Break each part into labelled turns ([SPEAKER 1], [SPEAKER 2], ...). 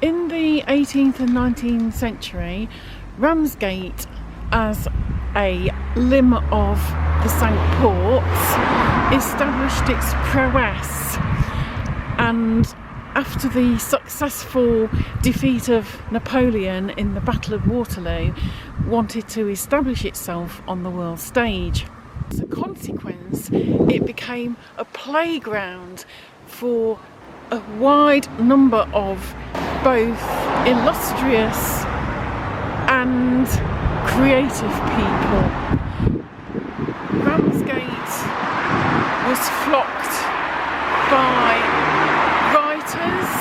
[SPEAKER 1] In the 18th and 19th century, Ramsgate, as a limb of the Cinque Ports, established its prowess, and after the successful defeat of Napoleon in the Battle of Waterloo, wanted to establish itself on the world stage. As a consequence, it became a playground for a wide number of both illustrious and creative people. Ramsgate was flocked by writers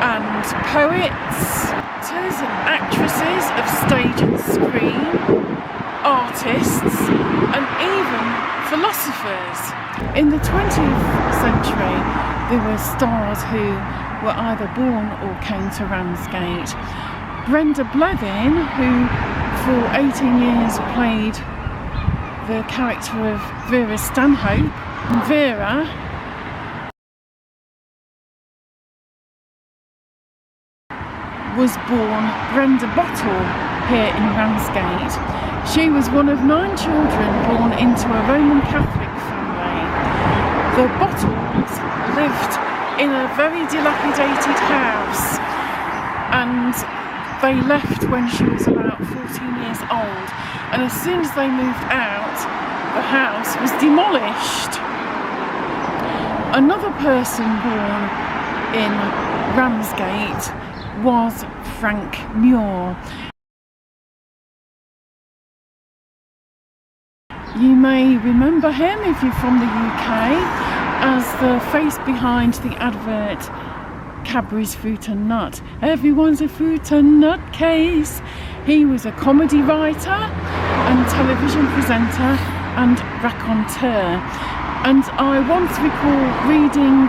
[SPEAKER 1] and poets, actors and actresses of stage and screen, artists and even philosophers. In the 20th century, there were stars who were either born or came to Ramsgate. Brenda Blethyn, who for 18 years played the character of Vera Stanhope. Vera was born Brenda Bottle here in Ramsgate. She was one of 9 children born into a Roman Catholic family. The Bottles lived in a very dilapidated house, and they left when she was about 14 years old, and as soon as they moved out, the house was demolished. Another person born in Ramsgate was Frank Muir. You may remember him if you're from the UK as the face behind the advert Cadbury's Fruit and Nut. Everyone's a fruit and nut case. He was a comedy writer and television presenter and raconteur. And I once recall reading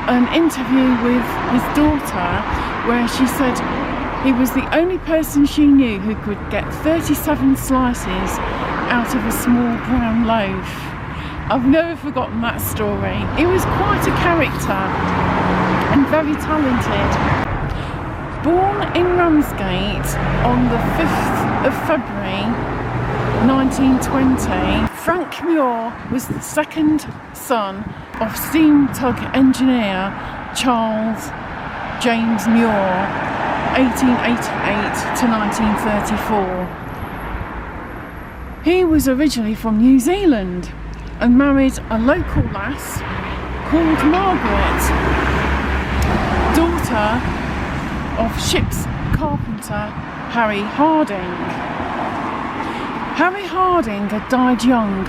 [SPEAKER 1] an interview with his daughter where she said he was the only person she knew who could get 37 slices out of a small brown loaf. I've never forgotten that story. He was quite a character and very talented. Born in Ramsgate on the 5th of February 1920, Frank Muir was the second son of steam tug engineer Charles James Muir, 1888 to 1934. He was originally from New Zealand and married a local lass called Margaret, daughter of ship's carpenter Harry Harding. Harry Harding had died young,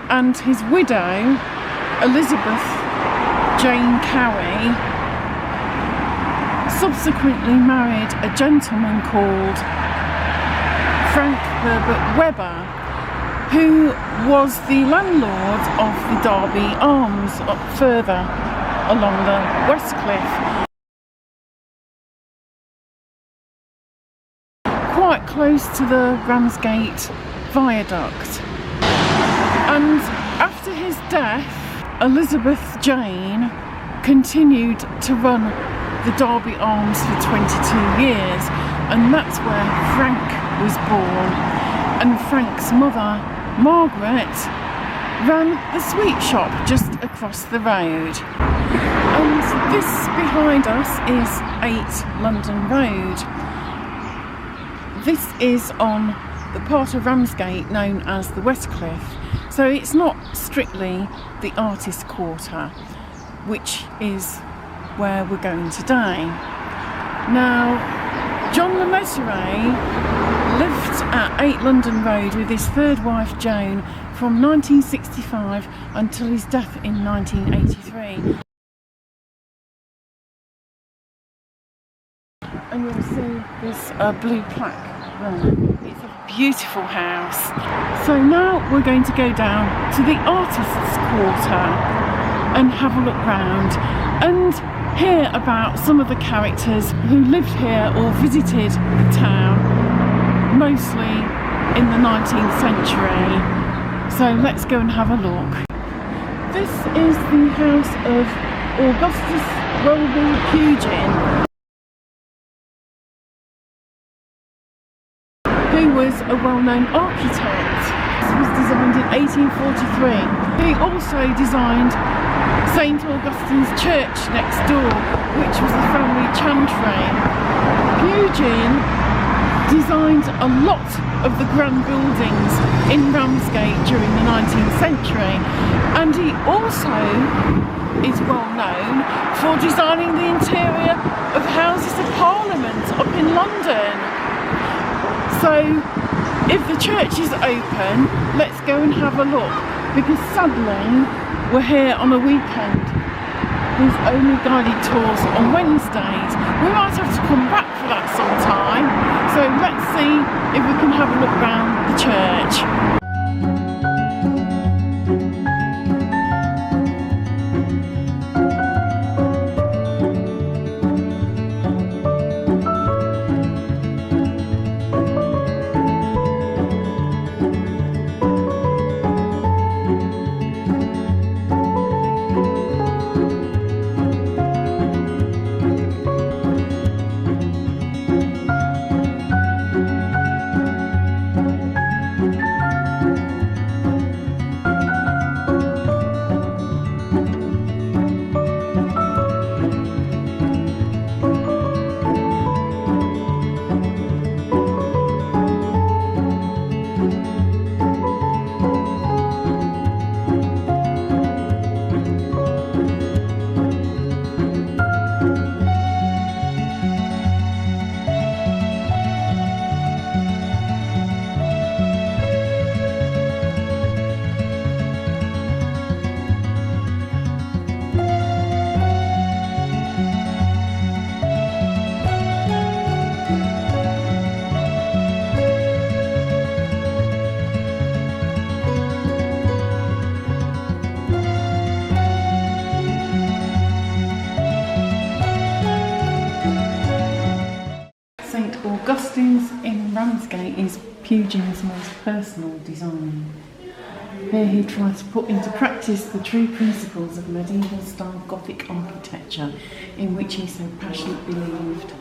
[SPEAKER 1] and his widow, Elizabeth Jane Cowie, subsequently married a gentleman called Frank Herbert Webber, who was the landlord of the Derby Arms up further along the West Cliff, quite close to the Ramsgate Viaduct. And after his death, Elizabeth Jane continued to run the Derby Arms for 22 years, and that's where Frank was born. And Frank's mother, Margaret, ran the sweet shop just across the road. And this behind us is 8 London Road. This is on the part of Ramsgate known as the West Cliff, so it's not strictly the Artists' Quarter, which is where we're going today. Now, John Le Mesurier lived at 8 London Road with his third wife Joan from 1965 until his death in 1983. And you'll see this blue plaque there. It's a beautiful house. So now we're going to go down to the Artists' Quarter and have a look round and hear about some of the characters who lived here or visited the town, mostly in the 19th century. So let's go and have a look. This is the house of Augustus Welby Pugin, was a well-known architect. This was designed in 1843. He also designed St Augustine's Church next door, which was the family chantry. Pugin designed a lot of the grand buildings in Ramsgate during the 19th century, and he also is well known for designing the interior of Houses of Parliament up in London. So if the church is open, let's go and have a look, because sadly we're here on a weekend. There's only guided tours on Wednesdays. We might have to come back for that sometime. So let's see if we can have a look round the church. Augustine's in Ramsgate is Pugin's most personal design. Here he tried to put into practice the true principles of medieval style Gothic architecture in which he so passionately believed.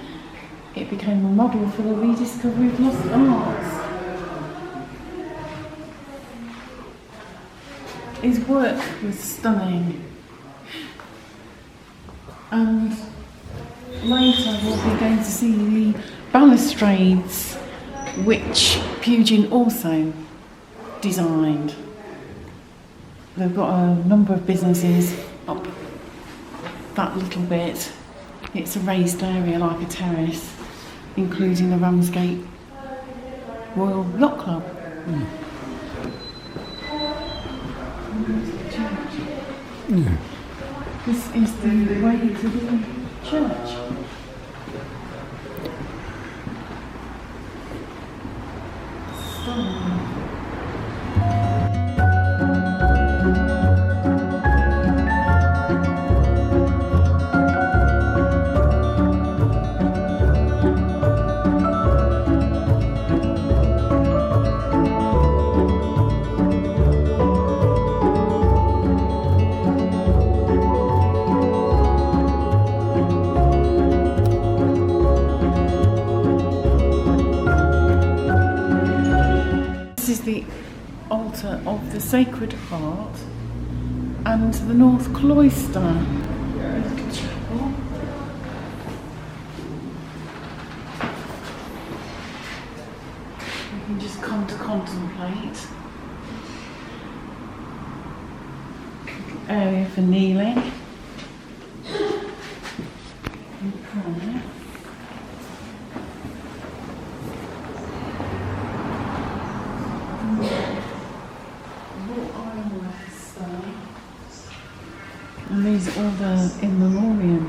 [SPEAKER 1] It became a model for the rediscovery of lost arts. His work was stunning, and later we'll be going to see the balustrades which Pugin also designed. They've got a number of businesses up that little bit. It's a raised area like a terrace, including the Ramsgate Royal Yacht Club.
[SPEAKER 2] Yeah.
[SPEAKER 1] This is the way to the church. Stunning. This is the altar of the Sacred Heart and the North Cloister. Little chapel. You can just come to contemplate. Area for kneeling. And prayer. And these are all the in memoriam.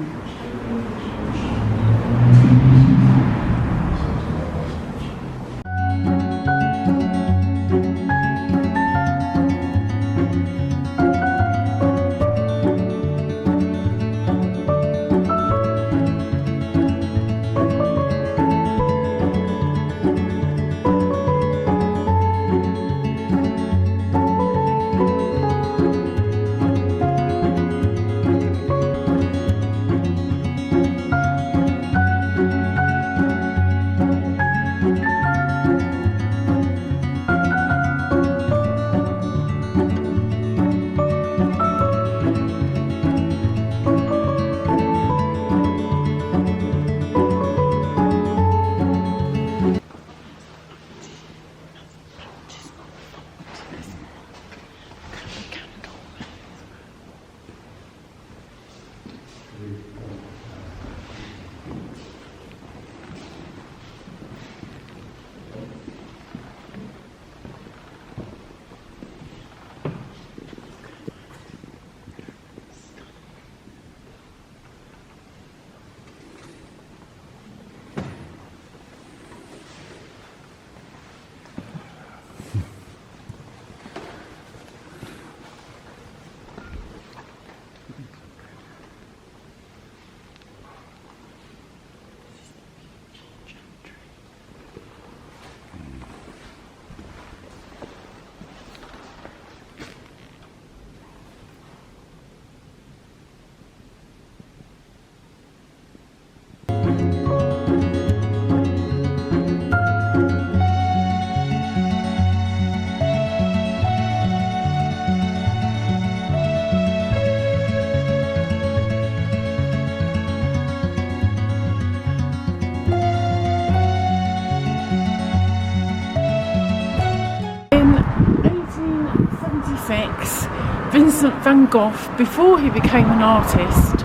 [SPEAKER 1] 6, Vincent van Gough, before he became an artist,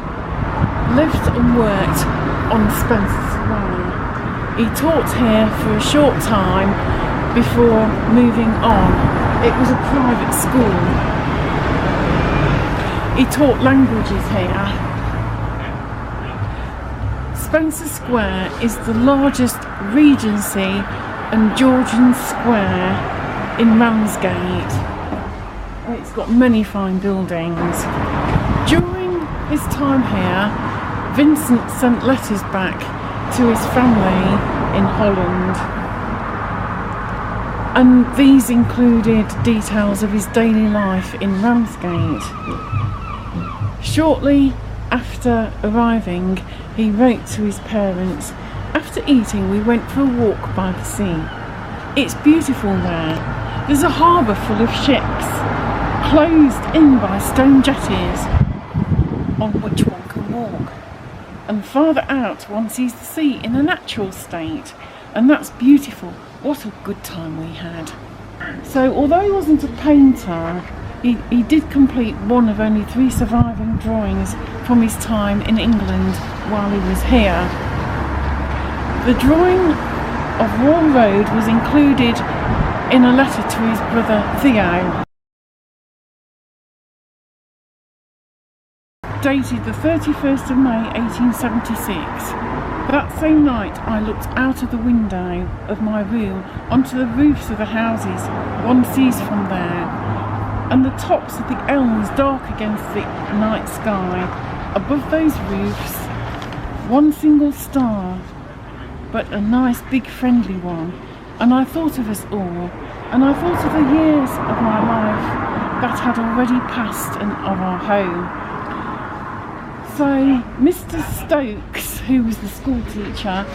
[SPEAKER 1] lived and worked on Spencer Square. He taught here for a short time before moving on. It was a private school. He taught languages here. Spencer Square is the largest Regency and Georgian square in Ramsgate. It's got many fine buildings. During his time here, Vincent sent letters back to his family in Holland, and these included details of his daily life in Ramsgate. Shortly after arriving, he wrote to his parents, "After eating, we went for a walk by the sea. It's beautiful there. There's a harbour full of ships, closed in by stone jetties on which one can walk. And farther out one sees the sea in a natural state, and that's beautiful. What a good time we had." So although he wasn't a painter, he did complete one of only 3 surviving drawings from his time in England while he was here. The drawing of Wall Road was included in a letter to his brother Theo, dated the 31st of May 1876. That same night I looked out of the window of my room onto the roofs of the houses one sees from there, and the tops of the elms dark against the night sky. Above those roofs, one single star, but a nice big friendly one. And I thought of us all, and I thought of the years of my life that had already passed and of our home. So Mr. Stokes, who was the school teacher,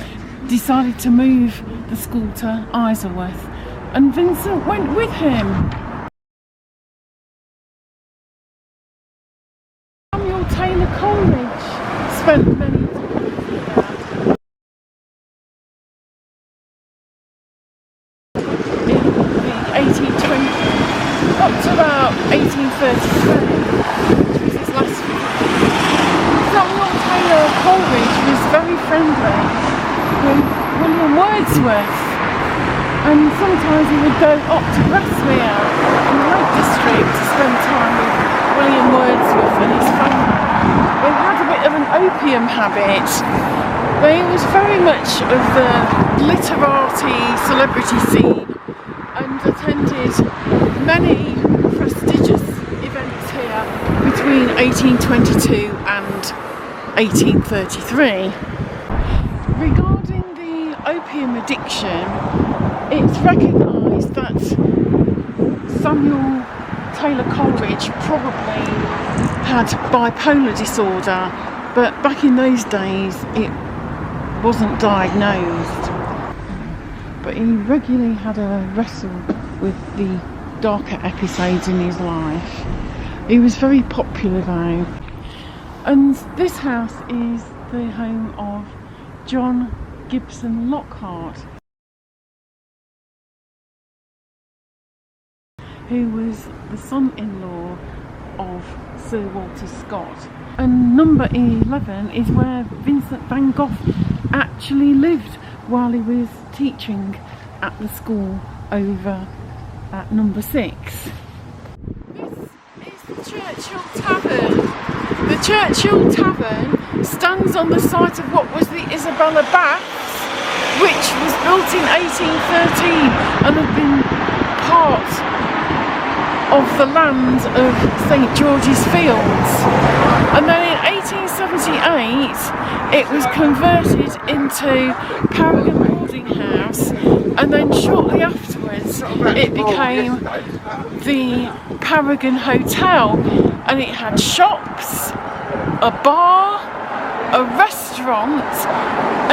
[SPEAKER 1] decided to move the school to Isleworth, and Vincent went with him. Taylor Coleridge spent many times here. In the 1820s, up to about 1833, which was his last visit. Samuel Taylor Coleridge was very friendly with William Wordsworth, and sometimes he would go up to Grasmere in the Lake District to spend time with William Wordsworth and his family. They had a bit of an opium habit. They was very much of the literati celebrity scene and attended many prestigious events here between 1822 and 1833. Regarding the opium addiction, it's recognised that Samuel Taylor Coleridge probably had bipolar disorder, but back in those days it wasn't diagnosed. But he regularly had a wrestle with the darker episodes in his life. He was very popular though. And this house is the home of John Gibson Lockhart, who was the son-in-law of Sir Walter Scott. And number 11 is where Vincent van Gogh actually lived while he was teaching at the school over at number 6. This is the Churchill Tavern. The Churchill Tavern stands on the site of what was the Isabella Baths, which was built in 1813 and had been part of the land of St George's Fields. And then in 1878 it was converted into Paragon boarding house, and then shortly afterwards it became the Paragon Hotel, and it had shops, a bar, a restaurant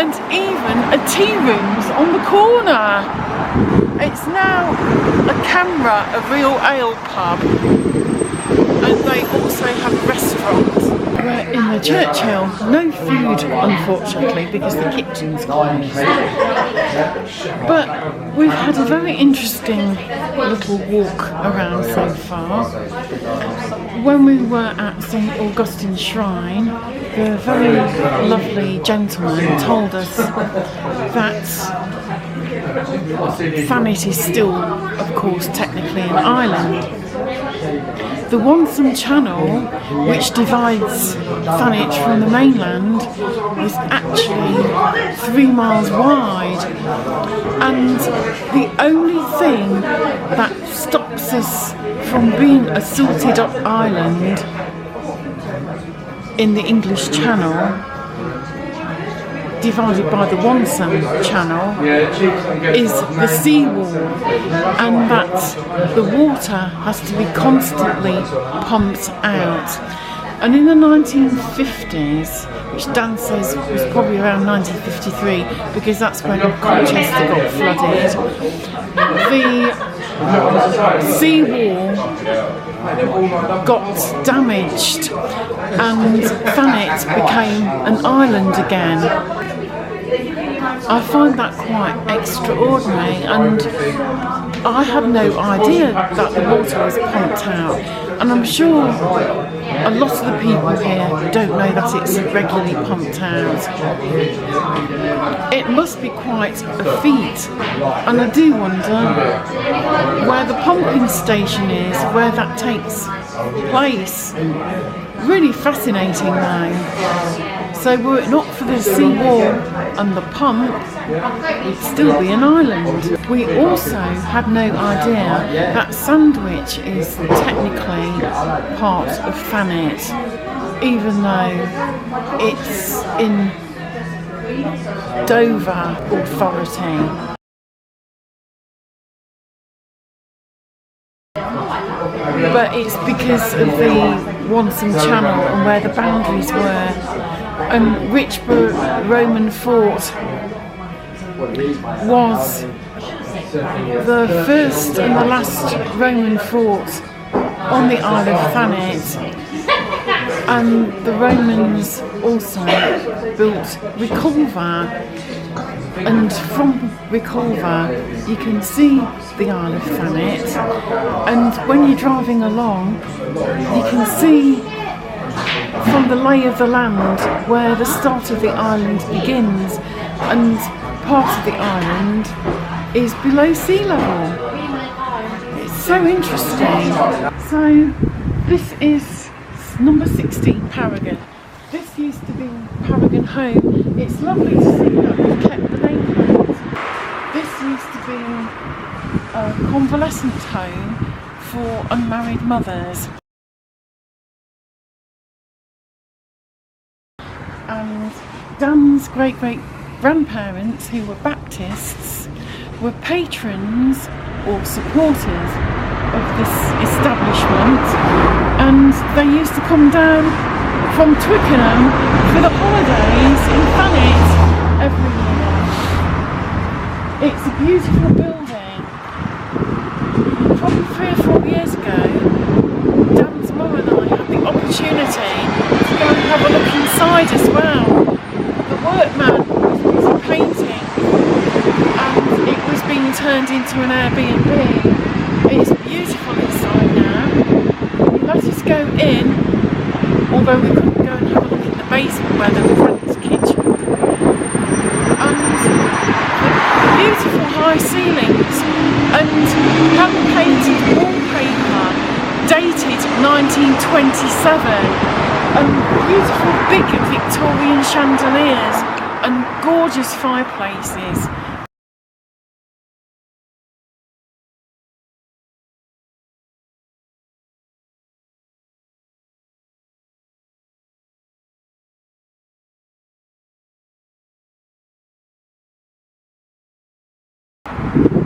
[SPEAKER 1] and even a tea rooms on the corner. It's now a Camera, a real ale pub, and they also have a restaurant. were in the Churchill. No food, unfortunately, because the kitchen's closed. But we've had a very interesting little walk around so far. When we were at St Augustine's Shrine, the very lovely gentleman told us that Thanet is still, of course, technically an island. The Wonsum Channel, which divides Thanet from the mainland, is actually 3 miles wide, and the only thing that stops us from being a silted up island in the English Channel, divided by the Wonsum Channel, is the seawall, and that the water has to be constantly pumped out. And in the 1950s, which Dan says was probably around 1953, because that's when Colchester got flooded, the seawall got damaged and Thanet became an island again. I find that quite extraordinary, and I had no idea that the water was pumped out, and I'm sure a lot of the people here don't know that it's regularly pumped out. It must be quite a feat, and I do wonder where the pumping station is, where that takes place. Really fascinating though. So were it not for the seawall and the pump, we'd still be an island. We also had no idea that Sandwich is technically part of Thanet, even though it's in Dover Authority. But it's because of the Wonsum Channel and where the boundaries were. And Richborough Roman Fort was the first and the last Roman fort on the Isle of Thanet, and the Romans also built Reculver, and from Reculver you can see the Isle of Thanet, and when you're driving along you can see from the lay of the land where the start of the island begins, and part of the island is below sea level. It's so interesting. So this is number 60, Paragon. This used to be Paragon Home. It's lovely to see that we've kept the name plate. This used to be a convalescent home for unmarried mothers. And Dan's great-great-grandparents, who were Baptists, were patrons or supporters of this establishment, and they used to come down from Twickenham for the holidays in Thanet every year. It's a beautiful building. Probably 3 or 4 years ago, Dan's mum and I had the opportunity to go and have a look inside as well. The workman was busy painting, and it was being turned into an Airbnb. It's beautiful inside now. He let us go in, although we couldn't go and have a look in the basement where there was Frank's kitchen. And the beautiful high ceilings and hand-painted wallpaper dated 1927, and beautiful big Victorian chandeliers and gorgeous fireplaces.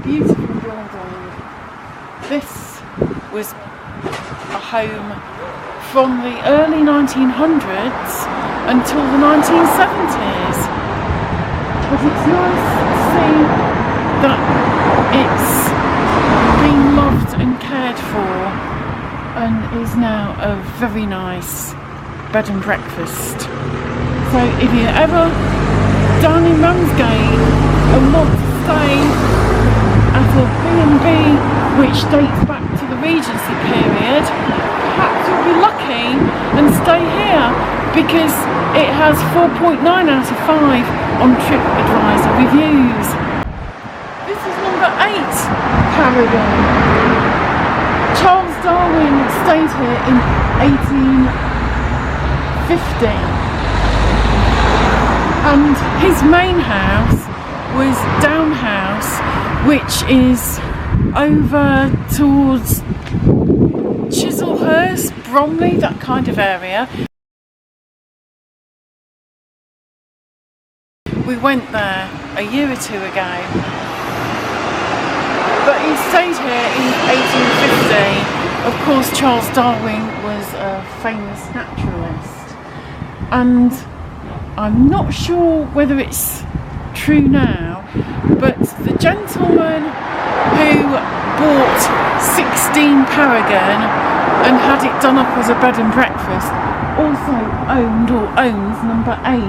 [SPEAKER 1] Beautiful building. This was a home from the early 1900s until the 1970s. But it's nice to see that it's been loved and cared for, and is now a very nice bed and breakfast. So if you're ever down in Ramsgate and want to stay at a B&B which dates back to the Regency period, perhaps you'll be lucky and stay here, because it has 4.9 out of 5 on TripAdvisor reviews. This is number 8, Paragon. Charles Darwin stayed here in 1850, and his main house was Down House, which is over towards Chislehurst, Bromley, that kind of area. We went there a year or two ago, but he stayed here in 1850. Of course, Charles Darwin was a famous naturalist, and I'm not sure whether it's true now, but the gentleman who bought 16 Paragon and had it done up as a bed and breakfast also owned or owns number 8.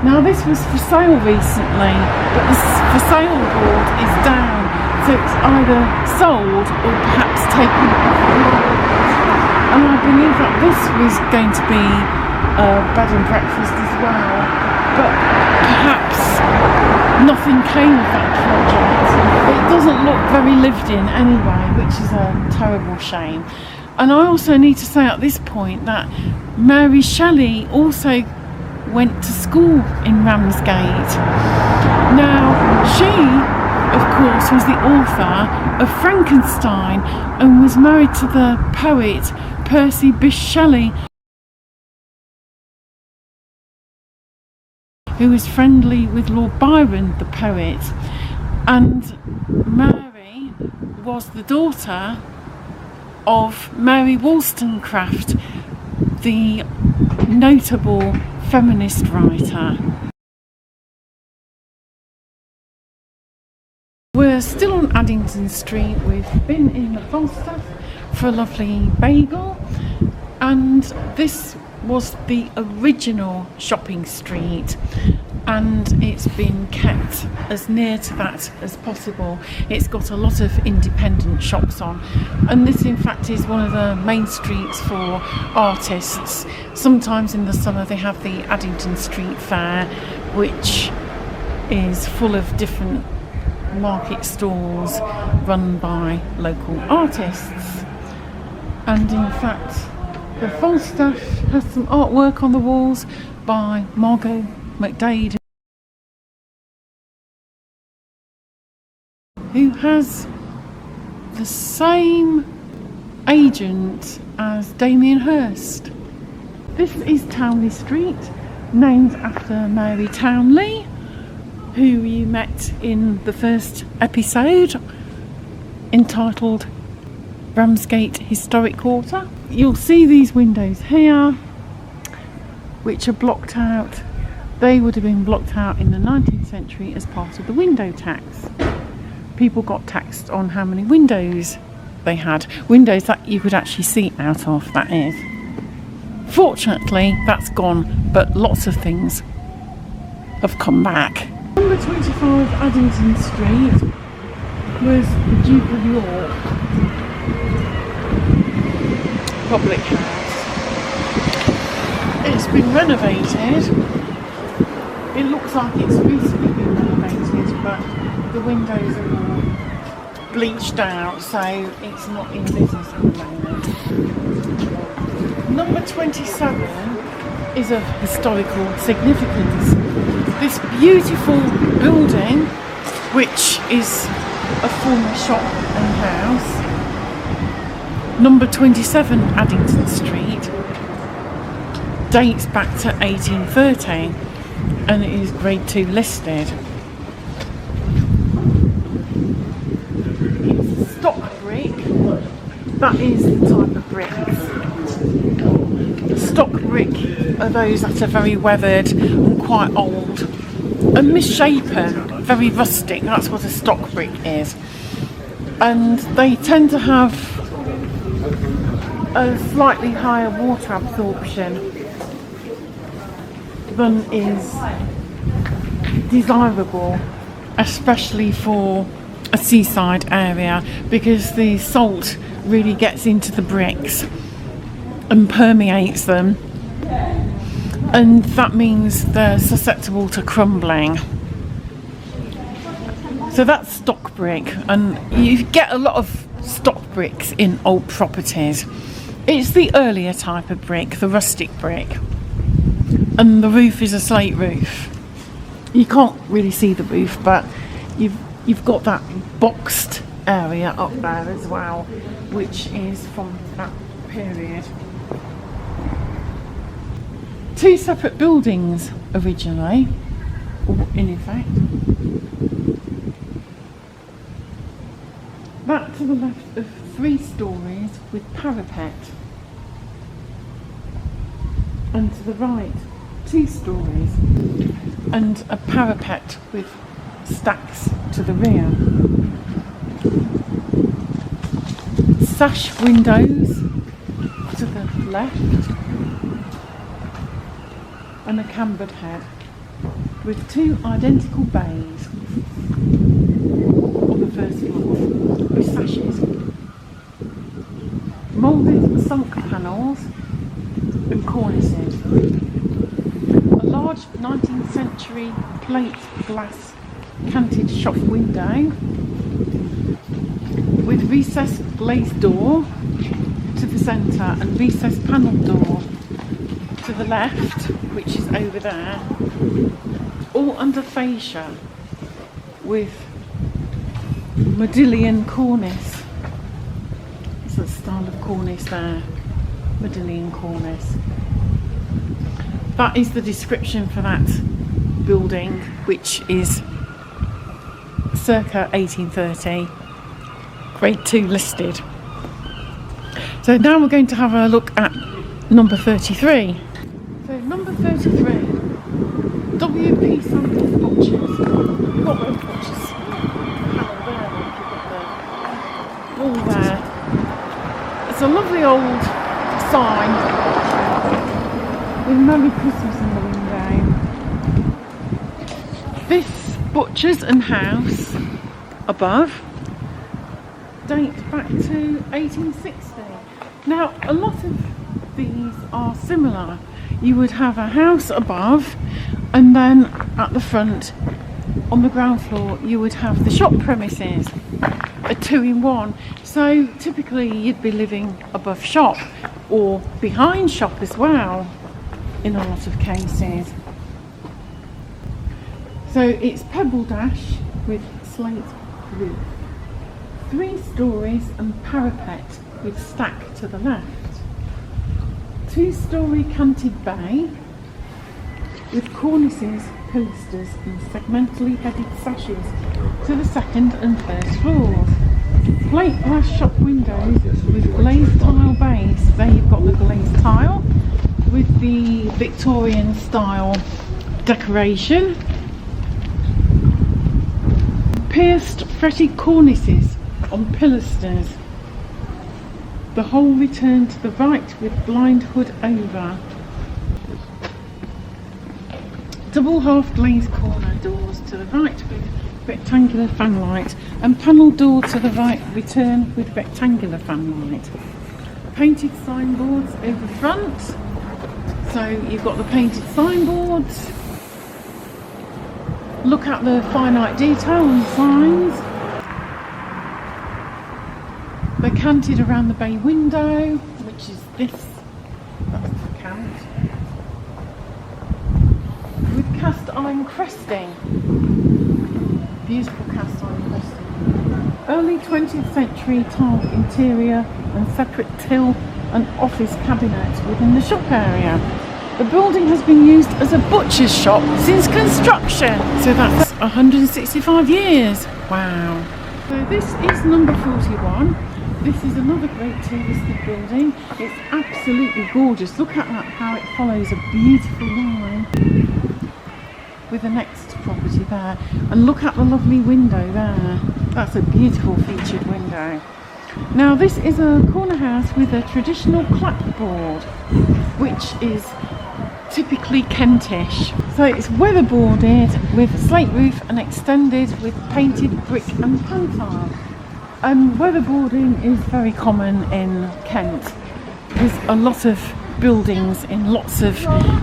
[SPEAKER 1] Now this was for sale recently, but the for sale board is down, so it's either sold or perhaps taken off the market. And I believe that this was going to be a bed and breakfast as well, but perhaps nothing came of that project. It doesn't look very lived in anyway, which is a terrible shame. And I also need to say at this point that Mary Shelley also went to school in Ramsgate. Now, she, of course, was the author of Frankenstein and was married to the poet Percy Bysshe Shelley, who was friendly with Lord Byron, the poet. And Mary was the daughter of Mary Wollstonecraft, the notable feminist writer. We're still on Addington Street. We've been in the Falstaff for a lovely bagel, and this was the original shopping street, and it's been kept as near to that as possible. It's got a lot of independent shops on, and this in fact is one of the main streets for artists. Sometimes in the summer they have the Addington Street Fair, which is full of different market stalls run by local artists. And in fact the Falstaff has some artwork on the walls by Margot McDade, who has the same agent as Damien Hirst. This is Townley Street, named after Mary Townley, who you met in the first episode entitled Ramsgate Historic Quarter. You'll see these windows here, which are blocked out. They would have been blocked out in the 19th century as part of the window tax. People got taxed on how many windows they had. Windows that you could actually see out of, that is. Fortunately, that's gone, but lots of things have come back. Number 25 Addington Street was the Duke of York public house. It's been renovated. It looks like it's recently been renovated, but the windows are all bleached out, so it's not in business at the moment. Number 27 is of historical significance. This beautiful building, which is a former shop and house, number 27 Addington Street, dates back to 1830 and it is grade 2 listed. It's stock brick. That is the type of bricks. Stock brick are those that are very weathered and quite old and misshapen, very rustic. That's what a stock brick is. And they tend to have a slightly higher water absorption than is desirable, especially for a seaside area, because the salt really gets into the bricks and permeates them, and that means they're susceptible to crumbling. So that's stock brick, and you get a lot of stock bricks in old properties. It's the earlier type of brick, the rustic brick, and the roof is a slate roof. You can't really see the roof, but you've got that boxed area up there as well, which is from that period. Two separate buildings originally, in effect. That to the left of 3 stories with parapet, and to the right 2 stories and a parapet with stacks to the rear. Sash windows to the left and a cambered head with 2 identical bays on the first floor with sashes. Moulded sunk panels and cornices. A large 19th century plate glass canted shop window with recessed glazed door to the centre and recessed panel door to the left, which is over there, all under fascia with Modillion cornice. It's a style of cornice there, Modillion cornice. That is the description for that building, which is circa 1830, grade 2 listed. So now we're going to have a look at number 33. So number 33, W.P. Sanders Butchers. You've got those butchers panel there, like you've got the wall there. It's a lovely old sign with Merry Christmas in the window. This butcher's and house above date back to 1860. Now a lot of these are similar. You would have a house above, and then at the front on the ground floor you would have the shop premises, a 2-in-1. So typically you'd be living above shop or behind shop as well in a lot of cases. So it's pebble dash with slate roof, 3 stories and parapet with stack to the left, 2-story canted bay with cornices, pilasters and segmentally headed sashes to the 2nd and 1st floors. Plate glass shop windows with glazed tile base. There you've got the glazed tile with the Victorian style decoration. Pierced fretted cornices on pilasters. The whole returned to the right with blind hood over. Double half glazed corner doors to the right with rectangular fanlight, and panel door to the right return with rectangular fanlight. Painted signboards over front. So you've got the painted signboards. Look at the finite detail on the signs. They're canted around the bay window, which is this. That's the cant. With cast iron cresting. Beautiful cast iron cresting. Early 20th century tiled interior and separate till and office cabinet within the shop area. The building has been used as a butcher's shop since construction. So that's 165 years. Wow. So this is number 41. This is another great 2 listed building. It's absolutely gorgeous. Look at that, how it follows a beautiful line with the next property there. And look at the lovely window there. That's a beautiful featured window. Now this is a corner house with a traditional clapboard, which is typically Kentish. So it's weatherboarded with slate roof and extended with painted brick and pan tile. And weatherboarding is very common in Kent. There's a lot of buildings in lots of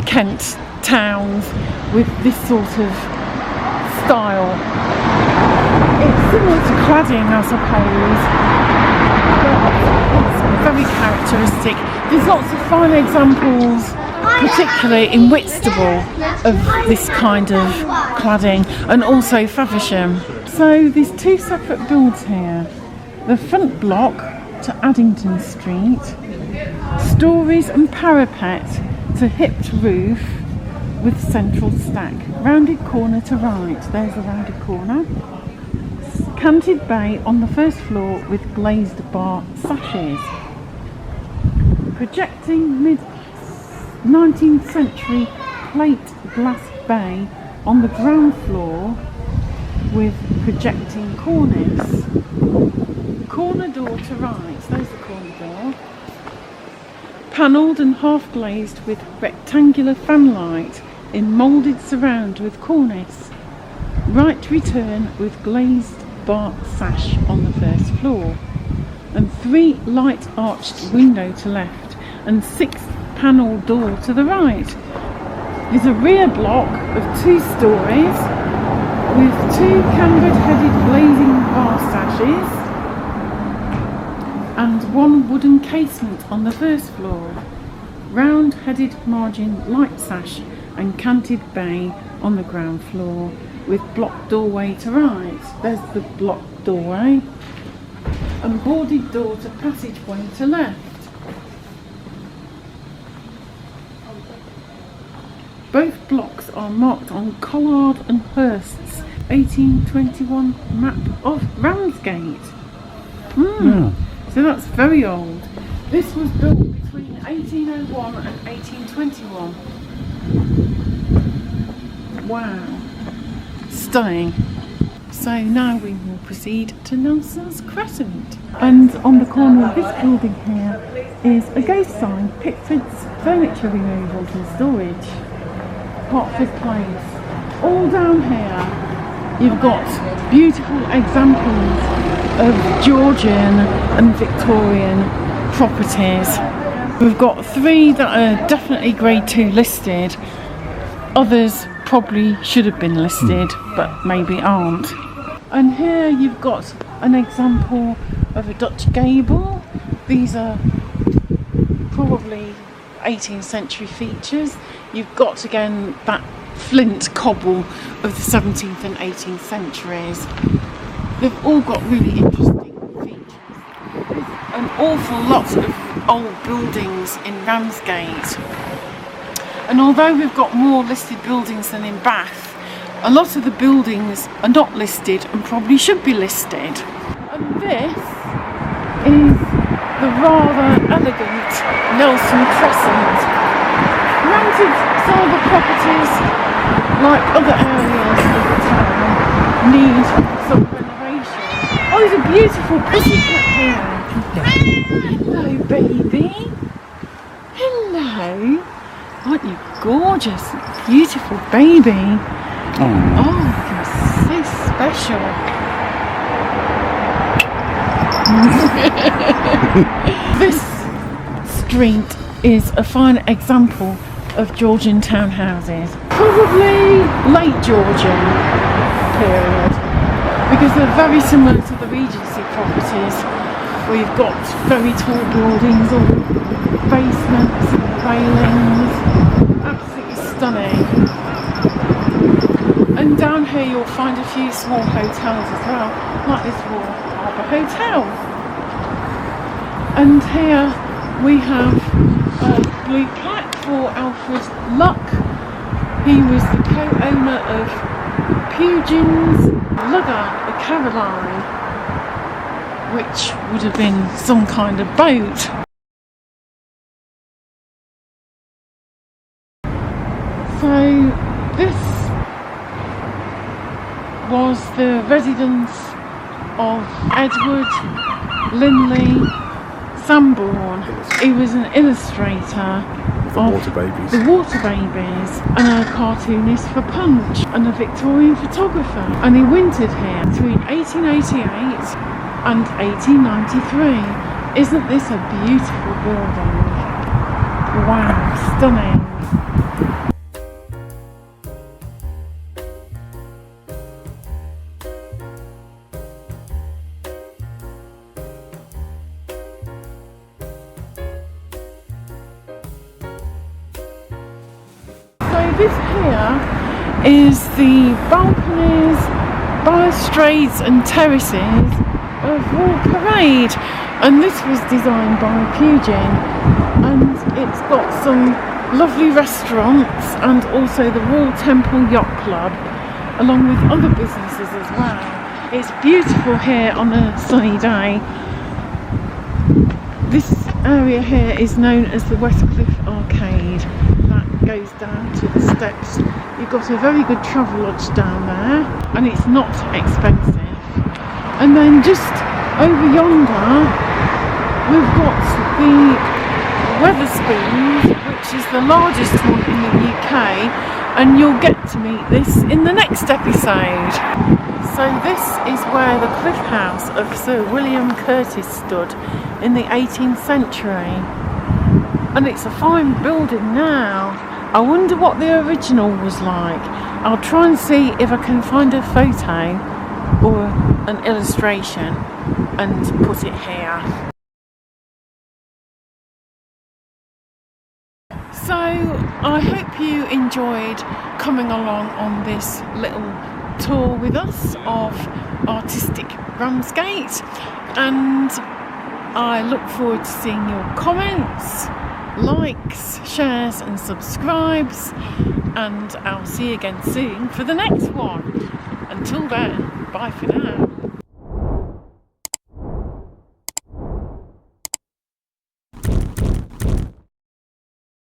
[SPEAKER 1] Kent towns with this sort of style. It's similar to cladding, I suppose, but it's very characteristic. There's lots of fine examples, particularly in Whitstable, of this kind of cladding, and also Faversham. So there's two separate builds here. The front block to Addington Street, stories and parapet to hipped roof with central stack. Rounded corner to right, there's the rounded corner. Canted bay on the first floor with glazed bar sashes. Projecting mid-19th century plate glass bay on the ground floor with projecting cornice. Corner door to right, there's the corner door. Panelled and half glazed with rectangular fanlight in moulded surround with cornice. Right return with glazed bar sash on the first floor. And 3 light arched window to left and 6 panel door to the right. There's a rear block of 2 stories with 2 cambered headed glazing bar sashes and 1 wooden casement on the first floor. Round headed margin light sash and canted bay on the ground floor with block doorway to right. There's the block doorway. And boarded door to passageway to left. Both blocks are marked on Collard and Hurst's 1821 map of Ramsgate. So that's very old. This was built between 1801 and 1821. Wow. Stunning. So now we will proceed to Nelson's Crescent. And on the corner of this building here is a ghost sign, Pickford's Furniture Removals and Storage, Hertford Place. All down here you've got beautiful examples of Georgian and Victorian properties. We've got 3 that are definitely grade 2 listed. Others probably should have been listed, but maybe aren't. And here you've got an example of a Dutch gable. These are probably 18th century features. You've got again that flint cobble of the 17th and 18th centuries. They've all got really interesting features. There's an awful lot of old buildings in Ramsgate. And although we've got more listed buildings than in Bath, a lot of the buildings are not listed and probably should be listed. And this is the rather elegant Nelson Crescent. Granted, some of the properties, like other areas of the town, need some renovation. Oh, there's a beautiful pussycat here. Hello, baby. Hello. Aren't you gorgeous? Beautiful baby. Oh, you're so special. This street is a fine example of Georgian townhouses. Probably late Georgian period, because they're very similar to the Regency properties, where you've got very tall buildings, all basements, railings, absolutely stunning. And down here you'll find a few small hotels as well, like this Royal Harbour Hotel. And here we have a blue plaque for Alfred Luck. He was the co-owner of Pugin's lugger, the Caroline, which would have been some kind of boat. So this was the residence of Edward Linley Sanborn. He was an illustrator of
[SPEAKER 2] Water Babies.
[SPEAKER 1] the Water Babies, and a cartoonist for Punch, and a Victorian photographer. And he wintered here between 1888 and 1893. Isn't this a beautiful building? Wow, stunning. So this here is the balconies, balustrades and terraces of Wall Parade, and this was designed by Pugin, and it's got some lovely restaurants and also the Royal Temple Yacht Club, along with other businesses as well. It's beautiful here on a sunny day. This area here is known as the Westcliff Arcade. That goes down to the steps. You've got a very good travel lodge down there, and it's not expensive. And then just over yonder we've got the Wetherspoons, which is the largest one in the UK, and you'll get to meet this in the next episode. So this is where the cliff house of Sir William Curtis stood in the 18th century, and it's a fine building now. I wonder what the original was like. I'll try and see if I can find a photo or an illustration and put it here. So I hope you enjoyed coming along on this little tour with us of artistic Ramsgate, and I look forward to seeing your comments, likes, shares and subscribes, and I'll see you again soon for the next one. Until then, bye for now.